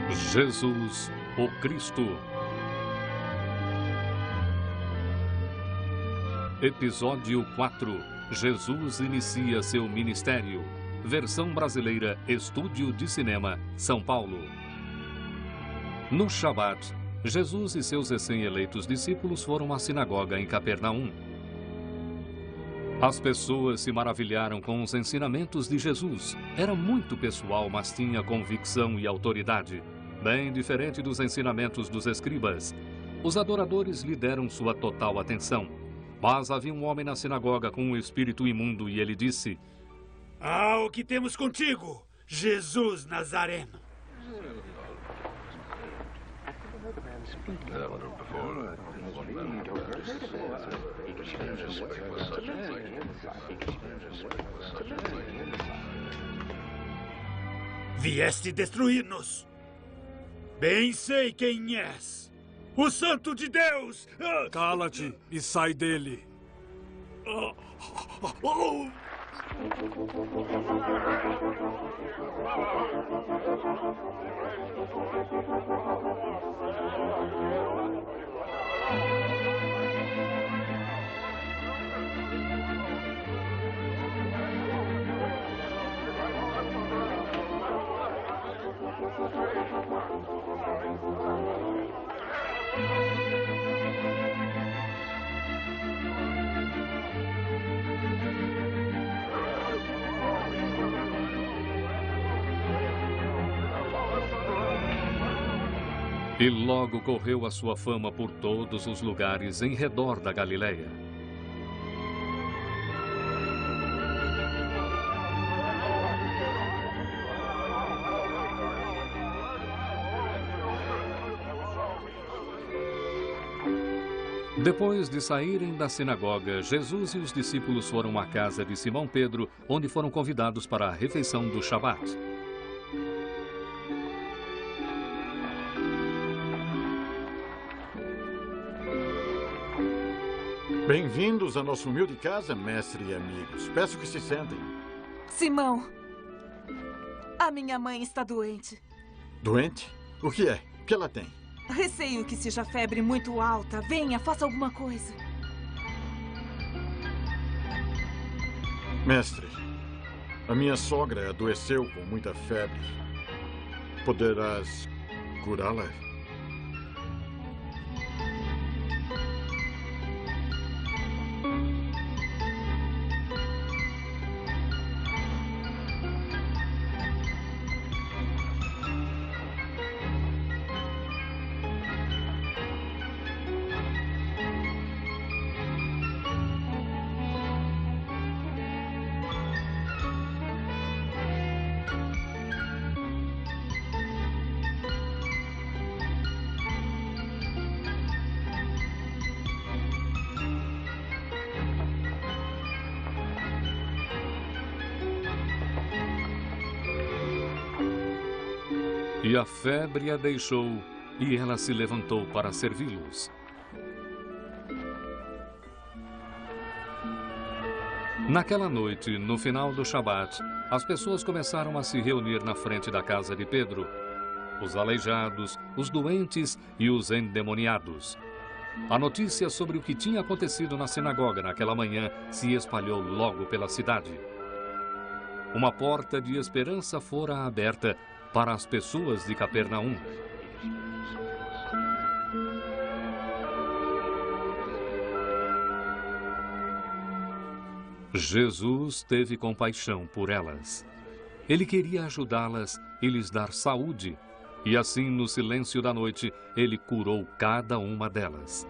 Jesus, o Cristo. Episódio 4. Jesus inicia seu ministério. Versão brasileira, Estúdio de Cinema, São Paulo. No Shabat, Jesus e seus recém-eleitos discípulos foram à sinagoga em Capernaum. As pessoas se maravilharam com os ensinamentos de Jesus. Era muito pessoal, mas tinha convicção e autoridade. Bem diferente dos ensinamentos dos escribas. Os adoradores lhe deram sua total atenção. Mas havia um homem na sinagoga com um espírito imundo e ele disse: "Ah, o que temos contigo, Jesus Nazareno?" Vieste destruir-nos. Bem sei quem és. O Santo de Deus! Cala-te e sai dele. E logo correu a sua fama por todos os lugares em redor da Galileia. Depois de saírem da sinagoga, Jesus e os discípulos foram à casa de Simão Pedro, onde foram convidados para a refeição do Shabat. Bem-vindos à nossa humilde casa, mestre e amigos. Peço que se sentem. Simão, a minha mãe está doente. Doente? O que é? O que ela tem? Receio que seja febre muito alta. Venha, faça alguma coisa. Mestre, a minha sogra adoeceu com muita febre. Poderás curá-la? E a febre a deixou, e ela se levantou para servi-los. Naquela noite, no final do Shabat, as pessoas começaram a se reunir na frente da casa de Pedro. Os aleijados, os doentes e os endemoniados. A notícia sobre o que tinha acontecido na sinagoga naquela manhã se espalhou logo pela cidade. Uma porta de esperança fora aberta para as pessoas de Capernaum. Jesus teve compaixão por elas. Ele queria ajudá-las e lhes dar saúde, e assim, no silêncio da noite, ele curou cada uma delas.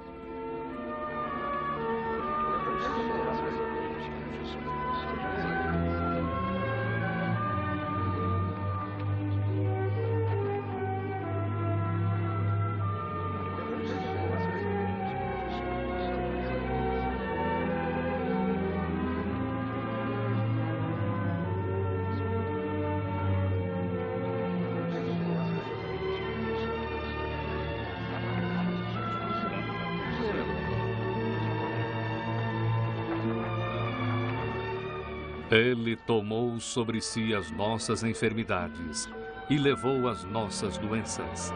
Ele tomou sobre si as nossas enfermidades e levou as nossas doenças.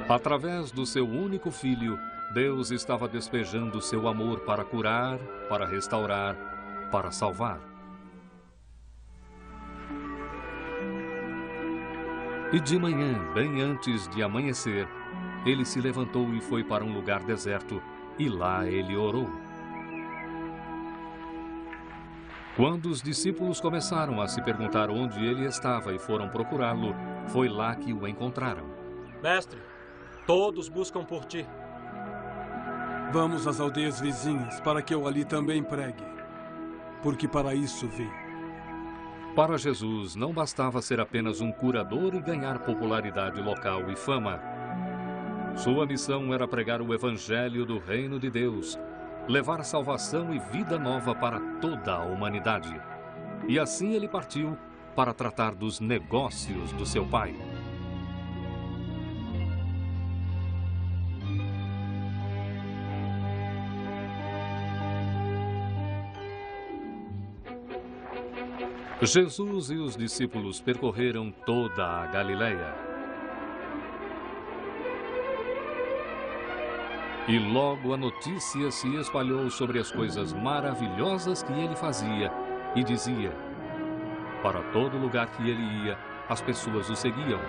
Através do seu único filho, Deus estava despejando seu amor para curar, para restaurar, para salvar. E de manhã, bem antes de amanhecer, ele se levantou e foi para um lugar deserto, e lá ele orou. Quando os discípulos começaram a se perguntar onde ele estava e foram procurá-lo, foi lá que o encontraram. Mestre, todos buscam por ti. Vamos às aldeias vizinhas para que eu ali também pregue, porque para isso vim. Para Jesus, não bastava ser apenas um curador e ganhar popularidade local e fama. Sua missão era pregar o evangelho do reino de Deus, levar salvação e vida nova para toda a humanidade. E assim ele partiu para tratar dos negócios do seu pai. Jesus e os discípulos percorreram toda a Galileia. E logo a notícia se espalhou sobre as coisas maravilhosas que ele fazia e dizia. Para todo lugar que ele ia, as pessoas o seguiam.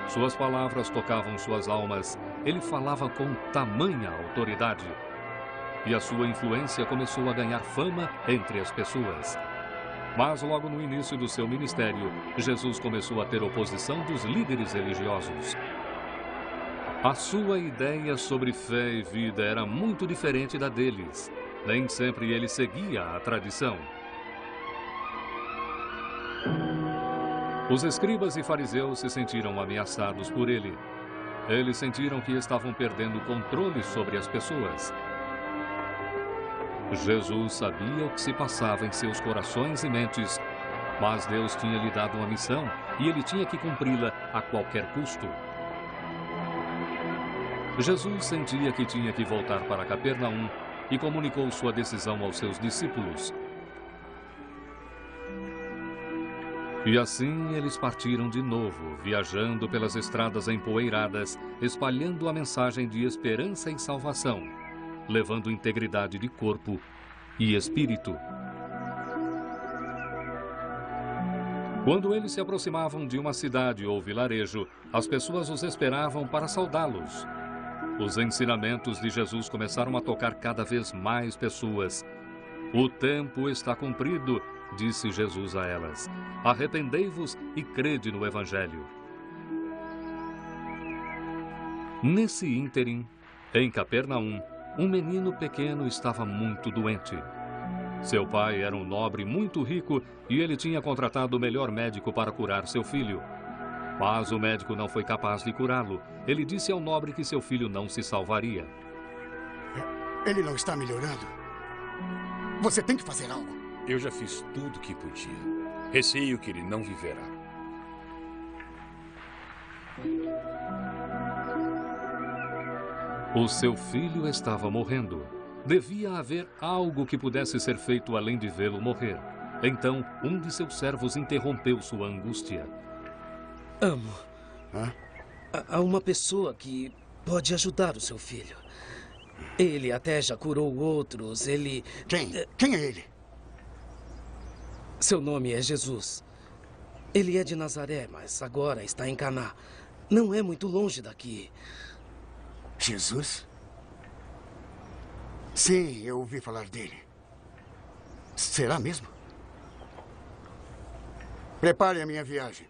Suas palavras tocavam suas almas, ele falava com tamanha autoridade. E a sua influência começou a ganhar fama entre as pessoas. Mas logo no início do seu ministério, Jesus começou a ter oposição dos líderes religiosos. A sua ideia sobre fé e vida era muito diferente da deles. Nem sempre ele seguia a tradição. Os escribas e fariseus se sentiram ameaçados por ele. Eles sentiram que estavam perdendo o controle sobre as pessoas. Jesus sabia o que se passava em seus corações e mentes, mas Deus tinha lhe dado uma missão e ele tinha que cumpri-la a qualquer custo. Jesus sentia que tinha que voltar para Capernaum e comunicou sua decisão aos seus discípulos. E assim eles partiram de novo, viajando pelas estradas empoeiradas, espalhando a mensagem de esperança e salvação, levando integridade de corpo e espírito. Quando eles se aproximavam de uma cidade ou vilarejo, as pessoas os esperavam para saudá-los. Os ensinamentos de Jesus começaram a tocar cada vez mais pessoas. O tempo está cumprido, disse Jesus a elas. Arrependei-vos e crede no Evangelho. Nesse ínterim, em Capernaum, um menino pequeno estava muito doente. Seu pai era um nobre muito rico e ele tinha contratado o melhor médico para curar seu filho. Mas o médico não foi capaz de curá-lo. Ele disse ao nobre que seu filho não se salvaria. Ele não está melhorando. Você tem que fazer algo. Eu já fiz tudo o que podia. Receio que ele não viverá. O seu filho estava morrendo. Devia haver algo que pudesse ser feito além de vê-lo morrer. Então, um de seus servos interrompeu sua angústia. Amo. Hã? Há uma pessoa que pode ajudar o seu filho. Ele até já curou outros, ele... Quem? Quem é ele? Seu nome é Jesus. Ele é de Nazaré, mas agora está em Caná. Não é muito longe daqui. Jesus? Sim, eu ouvi falar dele. Será mesmo? Prepare a minha viagem.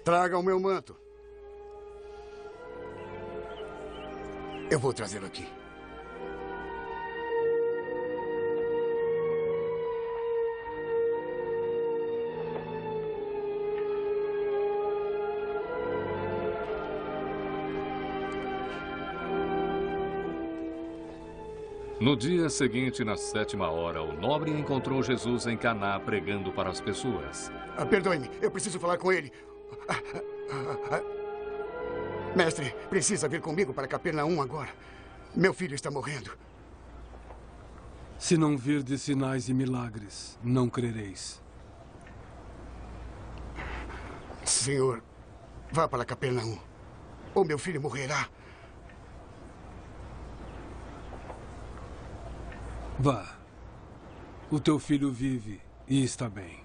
Traga o meu manto. Eu vou trazê-lo aqui. No dia seguinte, na 7ª hora, o nobre encontrou Jesus em Caná pregando para as pessoas. Perdoe-me, eu preciso falar com ele. Mestre, precisa vir comigo para Capernaum agora. Meu filho está morrendo. Se não virdes sinais e milagres, não crereis. Senhor, vá para Capernaum, ou meu filho morrerá. Vá. O teu filho vive e está bem.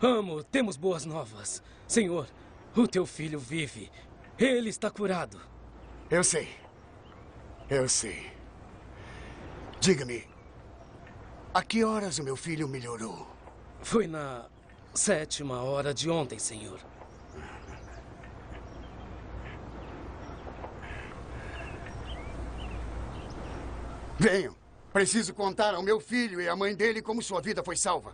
Amo, temos boas novas. Senhor, o teu filho vive. Ele está curado. Eu sei. Diga-me, a que horas o meu filho melhorou? Foi na 7ª hora de ontem, senhor. Venham. Preciso contar ao meu filho e à mãe dele como sua vida foi salva.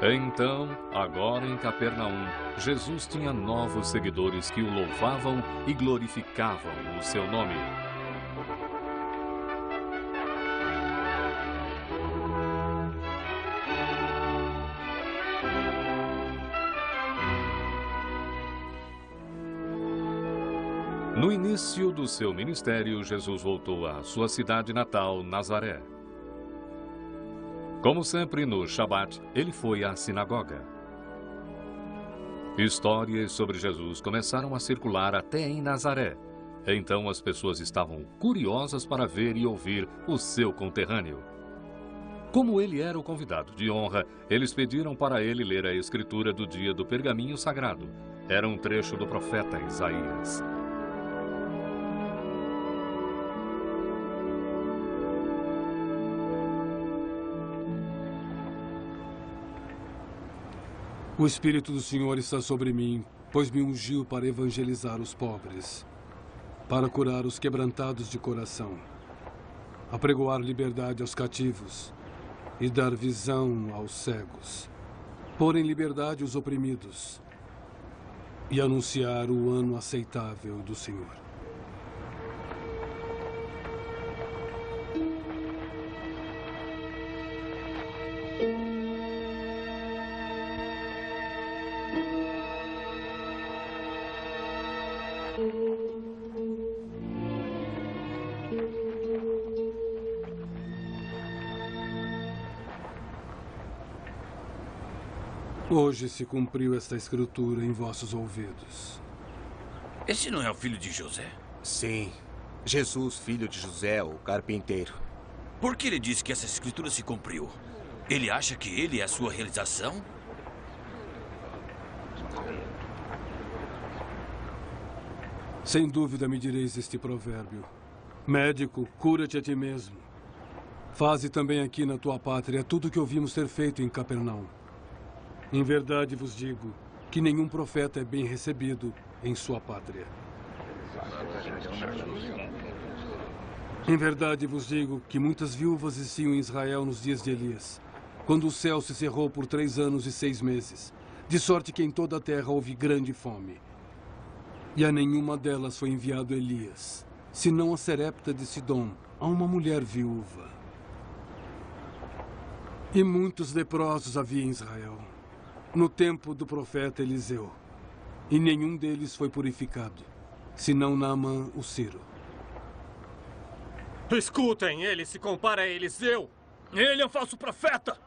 Então, agora em Capernaum, Jesus tinha novos seguidores que o louvavam e glorificavam o seu nome. No início do seu ministério, Jesus voltou à sua cidade natal, Nazaré. Como sempre, no Shabat, ele foi à sinagoga. Histórias sobre Jesus começaram a circular até em Nazaré. Então as pessoas estavam curiosas para ver e ouvir o seu conterrâneo. Como ele era o convidado de honra, eles pediram para ele ler a escritura do dia do pergaminho sagrado. Era um trecho do profeta Isaías. O Espírito do Senhor está sobre mim, pois me ungiu para evangelizar os pobres, para curar os quebrantados de coração, apregoar liberdade aos cativos e dar visão aos cegos, pôr em liberdade os oprimidos e anunciar o ano aceitável do Senhor. Hoje se cumpriu esta escritura em vossos ouvidos. Esse não é o filho de José? Sim. Jesus, filho de José, o carpinteiro. Por que ele disse que essa escritura se cumpriu? Ele acha que ele é a sua realização? Sem dúvida me direis este provérbio: médico, cura-te a ti mesmo. Faze também aqui na tua pátria tudo o que ouvimos ter feito em Capernaum. Em verdade vos digo que nenhum profeta é bem recebido em sua pátria. Em verdade vos digo que muitas viúvas existiam em Israel nos dias de Elias, quando o céu se cerrou por 3 anos e 6 meses, de sorte que em toda a terra houve grande fome. E a nenhuma delas foi enviado Elias, senão a Serepta de Sidom, a uma mulher viúva. E muitos leprosos havia em Israel, no tempo do profeta Eliseu, e nenhum deles foi purificado, senão Naamã, o Ciro. Escutem, ele se compara a Eliseu. Ele é um falso profeta.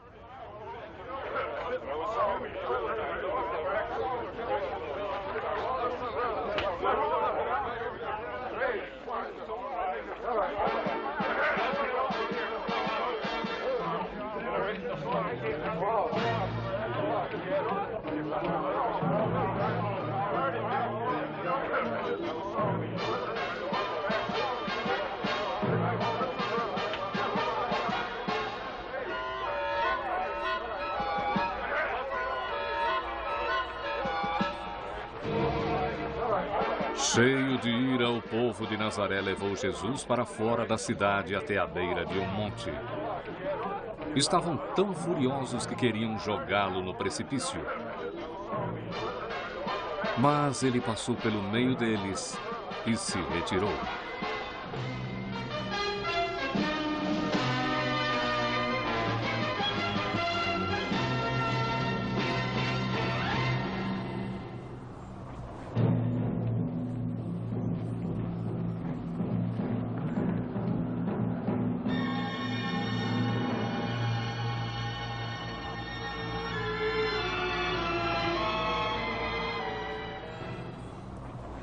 Cheio de ira, o povo de Nazaré levou Jesus para fora da cidade até a beira de um monte. Estavam tão furiosos que queriam jogá-lo no precipício. Mas ele passou pelo meio deles e se retirou.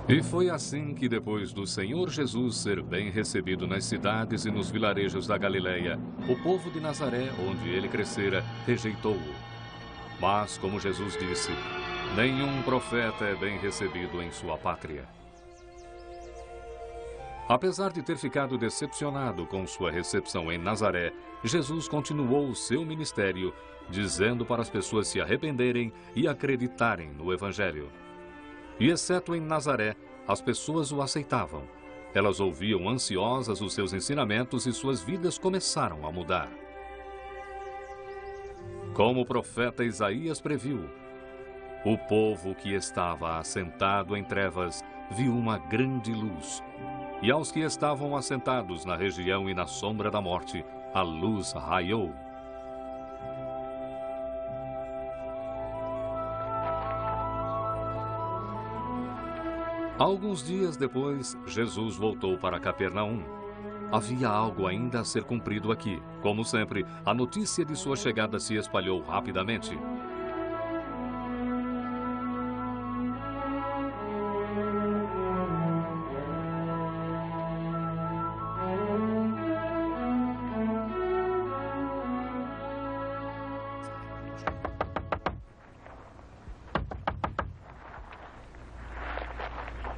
E foi assim que, depois do Senhor Jesus ser bem recebido nas cidades e nos vilarejos da Galileia, o povo de Nazaré, onde ele crescera, rejeitou-o. Mas, como Jesus disse, nenhum profeta é bem recebido em sua pátria. Apesar de ter ficado decepcionado com sua recepção em Nazaré, Jesus continuou o seu ministério, dizendo para as pessoas se arrependerem e acreditarem no Evangelho. E, exceto em Nazaré, as pessoas o aceitavam. Elas ouviam ansiosas os seus ensinamentos e suas vidas começaram a mudar. Como o profeta Isaías previu, o povo que estava assentado em trevas viu uma grande luz. E aos que estavam assentados na região e na sombra da morte, a luz raiou. Alguns dias depois, Jesus voltou para Capernaum. Havia algo ainda a ser cumprido aqui. Como sempre, a notícia de sua chegada se espalhou rapidamente.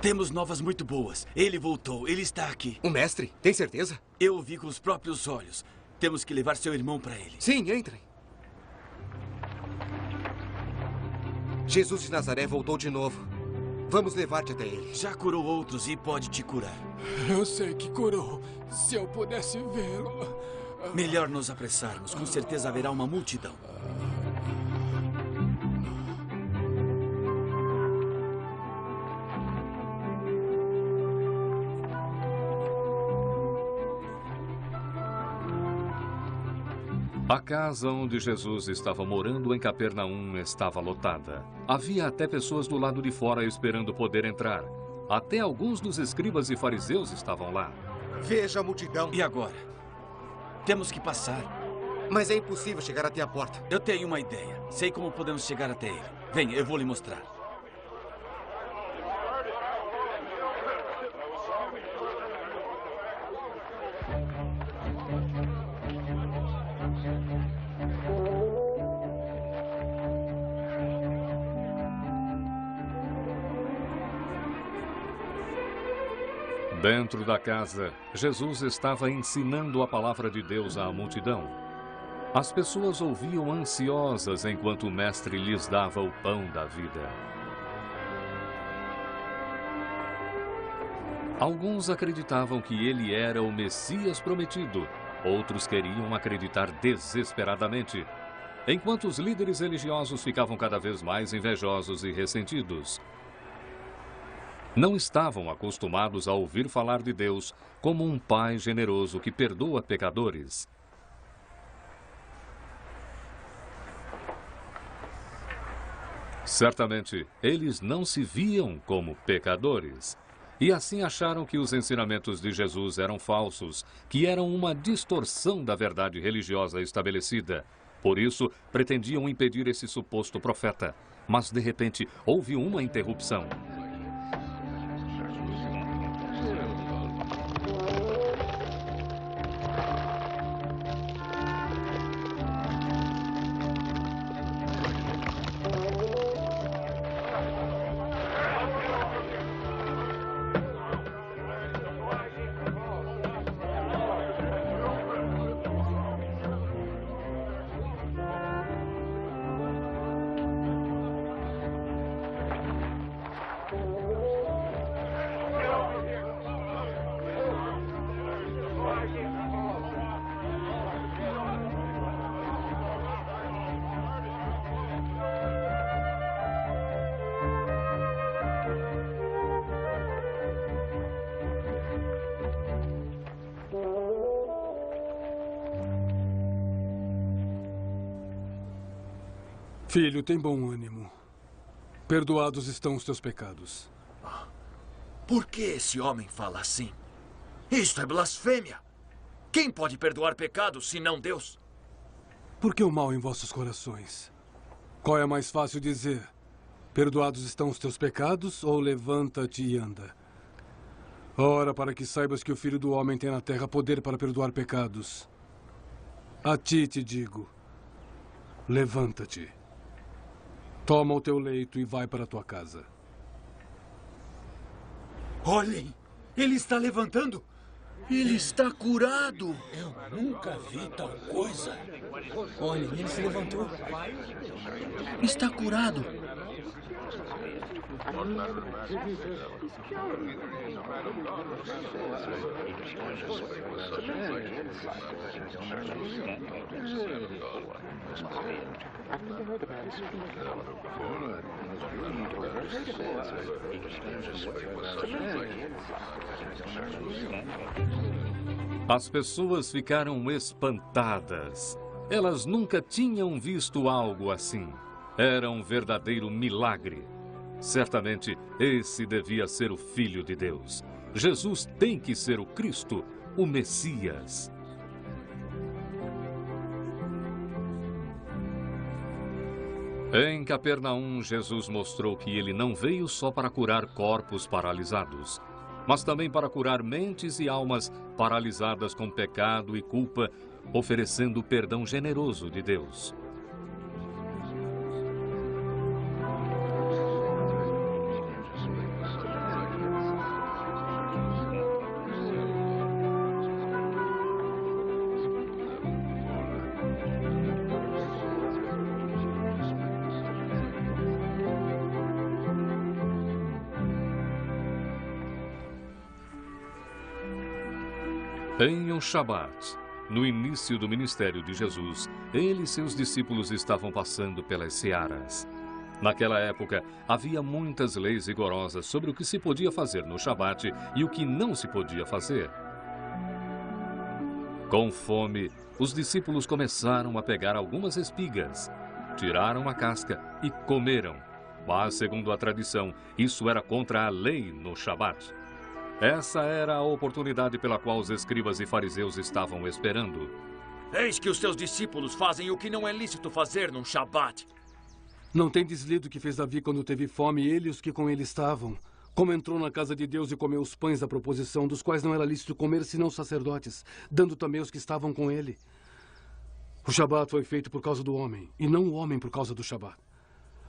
Temos novas muito boas. Ele voltou. Ele está aqui. O mestre? Tem certeza? Eu o vi com os próprios olhos. Temos que levar seu irmão para ele. Sim, entrem. Jesus de Nazaré voltou de novo. Vamos levar-te até ele. Já curou outros e pode te curar. Eu sei que curou. Se eu pudesse vê-lo. Melhor nos apressarmos. Com certeza haverá uma multidão. A casa onde Jesus estava morando em Capernaum estava lotada. Havia até pessoas do lado de fora esperando poder entrar. Até alguns dos escribas e fariseus estavam lá. Veja a multidão. E agora? Temos que passar. Mas é impossível chegar até a porta. Eu tenho uma ideia. Sei como podemos chegar até ele. Venha, eu vou lhe mostrar. Dentro da casa, Jesus estava ensinando a palavra de Deus à multidão. As pessoas ouviam ansiosas enquanto o mestre lhes dava o pão da vida. Alguns acreditavam que ele era o Messias prometido, outros queriam acreditar desesperadamente, enquanto os líderes religiosos ficavam cada vez mais invejosos e ressentidos. Não estavam acostumados a ouvir falar de Deus como um pai generoso que perdoa pecadores. Certamente, eles não se viam como pecadores. E assim acharam que os ensinamentos de Jesus eram falsos, que eram uma distorção da verdade religiosa estabelecida. Por isso, pretendiam impedir esse suposto profeta. Mas, de repente, houve uma interrupção. Filho, tem bom ânimo. Perdoados estão os teus pecados. Por que esse homem fala assim? Isto é blasfêmia. Quem pode perdoar pecados senão Deus? Por que o mal em vossos corações? Qual é mais fácil dizer? Perdoados estão os teus pecados ou levanta-te e anda? Ora, para que saibas que o Filho do Homem tem na terra poder para perdoar pecados. A ti te digo, levanta-te. Toma o teu leito e vai para a tua casa. Olhem, ele está levantando. Ele está curado. Eu nunca vi tal coisa. Olha, ele se levantou. Está curado. As pessoas ficaram espantadas. Elas nunca tinham visto algo assim. Era um verdadeiro milagre. Certamente, esse devia ser o Filho de Deus. Jesus tem que ser o Cristo, o Messias. Em Capernaum, Jesus mostrou que ele não veio só para curar corpos paralisados, mas também para curar mentes e almas paralisadas com pecado e culpa, oferecendo o perdão generoso de Deus. Em um Shabat, no início do ministério de Jesus, ele e seus discípulos estavam passando pelas searas. Naquela época, havia muitas leis rigorosas sobre o que se podia fazer no Shabat e o que não se podia fazer. Com fome, os discípulos começaram a pegar algumas espigas, tiraram a casca e comeram. Mas, segundo a tradição, isso era contra a lei no Shabat. Essa era a oportunidade pela qual os escribas e fariseus estavam esperando. Eis que os teus discípulos fazem o que não é lícito fazer num Shabat. Não tendes lido o que fez Davi quando teve fome, ele e os que com ele estavam? Como entrou na casa de Deus e comeu os pães da proposição, dos quais não era lícito comer senão os sacerdotes, dando também aos que estavam com ele. O Shabat foi feito por causa do homem, e não o homem por causa do Shabat.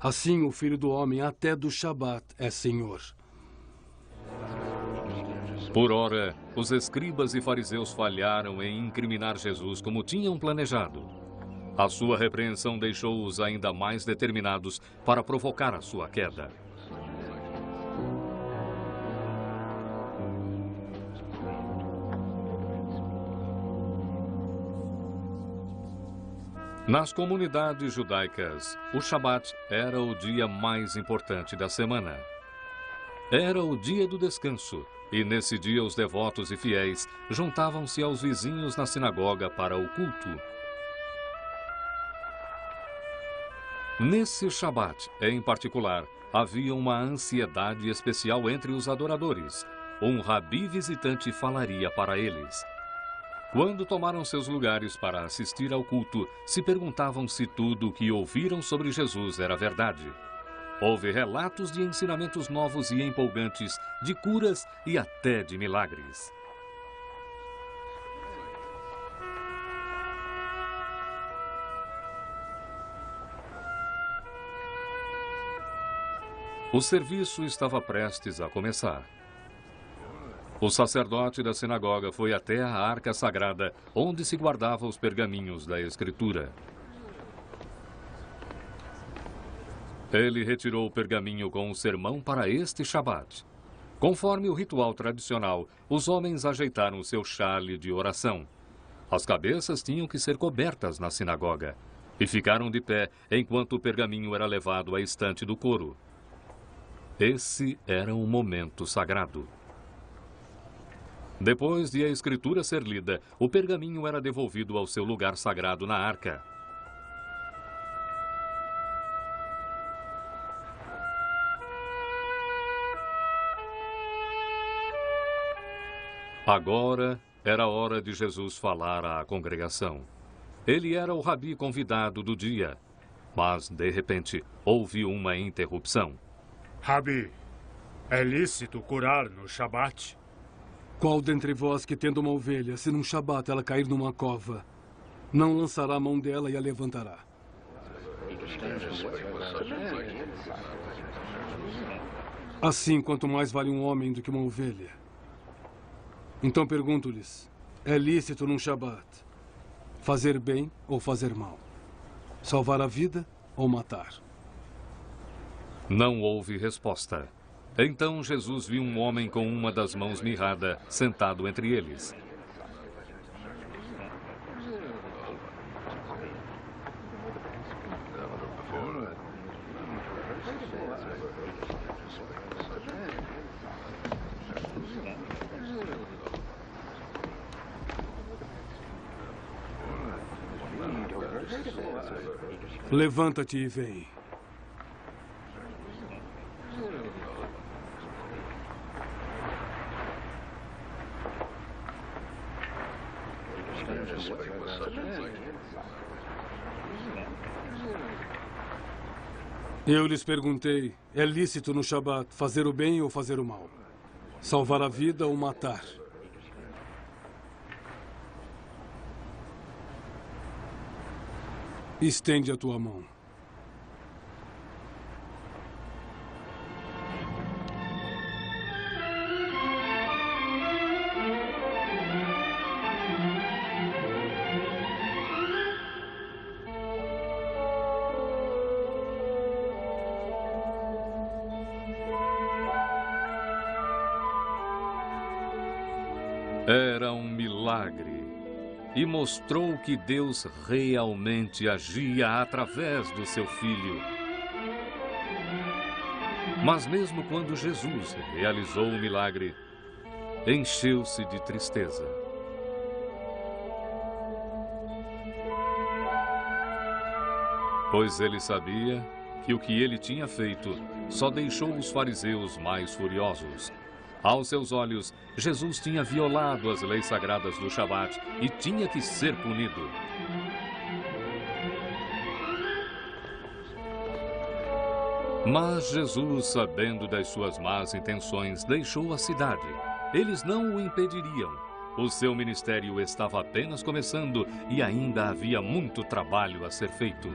Assim, o Filho do Homem, até do Shabat, é Senhor. Por ora, os escribas e fariseus falharam em incriminar Jesus como tinham planejado. A sua repreensão deixou-os ainda mais determinados para provocar a sua queda. Nas comunidades judaicas, o Shabat era o dia mais importante da semana. Era o dia do descanso, e nesse dia os devotos e fiéis juntavam-se aos vizinhos na sinagoga para o culto. Nesse Shabat, em particular, havia uma ansiedade especial entre os adoradores. Um rabi visitante falaria para eles. Quando tomaram seus lugares para assistir ao culto, se perguntavam se tudo o que ouviram sobre Jesus era verdade. Houve relatos de ensinamentos novos e empolgantes, de curas e até de milagres. O serviço estava prestes a começar. O sacerdote da sinagoga foi até a arca sagrada, onde se guardavam os pergaminhos da Escritura. Ele retirou o pergaminho com o sermão para este Shabat. Conforme o ritual tradicional, os homens ajeitaram o seu xale de oração. As cabeças tinham que ser cobertas na sinagoga e ficaram de pé enquanto o pergaminho era levado à estante do coro. Esse era um momento sagrado. Depois de a escritura ser lida, o pergaminho era devolvido ao seu lugar sagrado na arca. Agora era hora de Jesus falar à congregação. Ele era o rabi convidado do dia, mas, de repente, houve uma interrupção. Rabi, é lícito curar no Shabat? Qual dentre vós que tendo uma ovelha, se num Shabat ela cair numa cova, não lançará a mão dela e a levantará? Assim, quanto mais vale um homem do que uma ovelha. Então pergunto-lhes, é lícito num Shabat fazer bem ou fazer mal? Salvar a vida ou matar? Não houve resposta. Então Jesus viu um homem com uma das mãos mirrada, sentado entre eles. Levanta-te e vem. Eu lhes perguntei, é lícito no Shabat fazer o bem ou fazer o mal? Salvar a vida ou matar? Estende a tua mão. Era um milagre e mostrou que Deus realmente agia através do seu filho. Mas mesmo quando Jesus realizou o milagre, encheu-se de tristeza. Pois ele sabia que o que ele tinha feito só deixou os fariseus mais furiosos. Aos seus olhos, Jesus tinha violado as leis sagradas do Shabat e tinha que ser punido. Mas Jesus, sabendo das suas más intenções, deixou a cidade. Eles não o impediriam. O seu ministério estava apenas começando e ainda havia muito trabalho a ser feito.